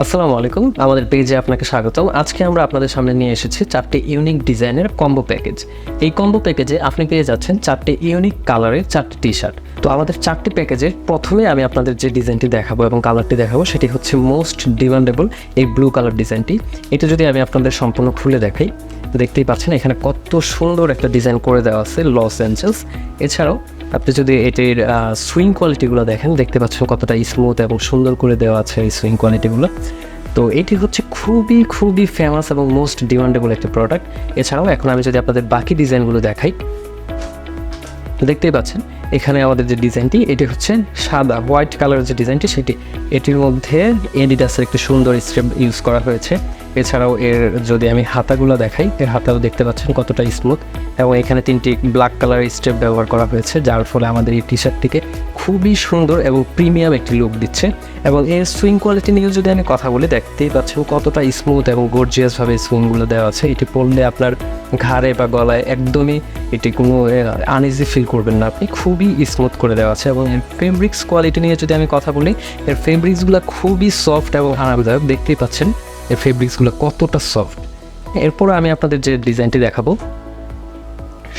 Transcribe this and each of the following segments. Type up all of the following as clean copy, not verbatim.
আসসালামু আলাইকুম, আমাদের পেজে আপনাকে স্বাগতম। আজকে আমরা আপনাদের সামনে নিয়ে এসেছি 4টি ইউনিক ডিজাইনের কম্বো প্যাকেজ। এই কম্বো প্যাকেজে আপনি পেয়ে যাচ্ছেন 4টি ইউনিক কালারের 4টি টি শার্ট। তো আমাদের 4টি প্যাকেজের প্রথমে আমি আপনাদের যে ডিজাইনটি দেখাবো এবং কালারটি দেখাবো সেটি হচ্ছে মোস্ট ডিমান্ডেবল এই ব্লু কালার ডিজাইনটি। এটা যদি আমি আপনাদের সম্পূর্ণ খুলে দেখাই, দেখতেই পাচ্ছেন এখানে কত সুন্দর একটা ডিজাইন করে দেওয়া আছে লস অ্যাঞ্জেলস। এছাড়াও আপনি যদি এটির সুইং কোয়ালিটিগুলো দেখেন, দেখতে পাচ্ছেন কতটা স্মুথ এবং সুন্দর করে দেওয়া আছে এই সুইং কোয়ালিটিগুলো। তো এটি হচ্ছে খুবই ফেমাস এবং মোস্ট ডিমান্ডেবল একটা প্রোডাক্ট। এছাড়াও এখন আমি যদি আপনাদের বাকি ডিজাইনগুলো দেখাই, দেখতেই পাচ্ছেন এখানে আমাদের যে ডিজাইনটি এটি হচ্ছে সাদা হোয়াইট কালারের যে ডিজাইনটি সেটি, এটির মধ্যে এডিডাসের একটি সুন্দর স্ট্রিপ ইউজ করা হয়েছে। এছাড়াও এর যদি আমি হাতাগুলো দেখাই, এর হাতাও দেখতে পাচ্ছেন কতটা স্মুথ এবং এখানে 3টি ব্ল্যাক কালারের স্ট্রিপ ব্যবহার করা হয়েছে, যার ফলে আমাদের এই টি শার্টটিকে খুবই সুন্দর এবং প্রিমিয়াম একটি লুক দিচ্ছে। এবং এর সুইং কোয়ালিটি নিয়ে যদি আমি কথা বলি, দেখতেই পাচ্ছেন কতটা স্মুথ এবং গর্জিয়াসভাবে সুইংগুলো দেওয়া আছে। এটি পরলে আপনার ঘাড়ে বা গলায় একদমই এটি কোনো আনইজি ফিল করবেন না, আপনি খুবই স্মুথ করে দেওয়া আছে। এবং এর ফেব্রিক্স কোয়ালিটি নিয়ে যদি আমি কথা বলি, এর ফেব্রিক্সগুলো খুবই সফট এবং আরামদায়ক। দেখতেই পাচ্ছেন এর ফেব্রিক্সগুলো কতটা সফট। এরপর আমি আপনাদের যে ডিজাইনটি দেখাবো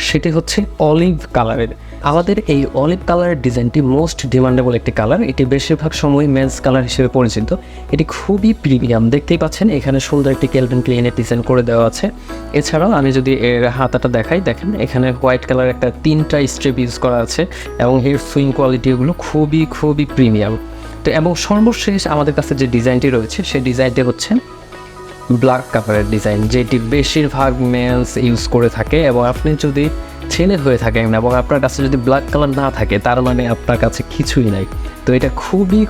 সেটি হচ্ছে অলিভ কালারের। আমাদের এই অলিভ কালারের ডিজাইনটি মোস্ট ডিমান্ডেবল একটি কালার। এটি বেশিরভাগ সময় মেন্স কালার হিসেবে পরিচিত। এটি খুবই প্রিমিয়াম, দেখতেই পাচ্ছেন এখানে সুন্দর একটি ক্যালভিন ক্লেইনের ডিজাইন করে দেওয়া আছে। এছাড়াও আমি যদি এর হাতাটা দেখাই, দেখেন এখানে হোয়াইট কালার একটা 3টা স্ট্রিপ ইউজ করা আছে এবং এর সুইং কোয়ালিটিগুলো খুবই প্রিমিয়াম। তো এবং সর্বশেষ আমাদের কাছে যে ডিজাইনটি রয়েছে সেই ডিজাইনটি হচ্ছে ব্ল্যাক কালারের ডিজাইন, যেটি বেশিরভাগ মেলস ইউজ করে থাকে। এবং আপনি যদি ছেলে হয়ে থাকেন এবং আপনার কাছে যদি ব্ল্যাক কালার না থাকে, তার মানে আপনার কাছে কিছুই নাই। তো এটা খুবই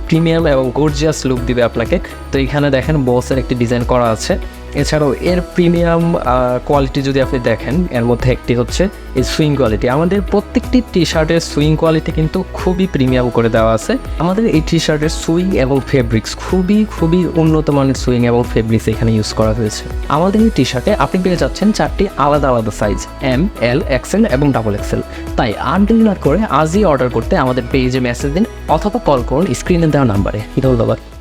প্রিমিয়াম এবং গর্জিয়াস লুক দিবে আপনাকে। তো এখানে দেখেন বসের একটি ডিজাইন করা আছে। এছাড়াও এর প্রিমিয়াম কোয়ালিটি যদি আপনি দেখেন, এর মধ্যে একটি হচ্ছে এই সুইং কোয়ালিটি। আমাদের প্রত্যেকটি টি শার্টের সুইং কোয়ালিটি কিন্তু খুবই প্রিমিয়াম করে দেওয়া আছে। আমাদের এই টি শার্টের সুইং এবং ফেব্রিক্স খুবই উন্নত মানের সুইং এবং ফেব্রিক্স এখানে ইউজ করা হয়েছে। আমাদের এই টি শার্টে আপনি পেয়ে যাচ্ছেন 4টি আলাদা সাইজ, এম, এল, এক্সেল এবং ডাবল এক্সেল। তাই আর দেরি না করে আজই অর্ডার করতে আমাদের পেজে মেসেজ দিন অথবা কল করুন স্ক্রিনে দেওয়া নাম্বারে। ধন্যবাদ।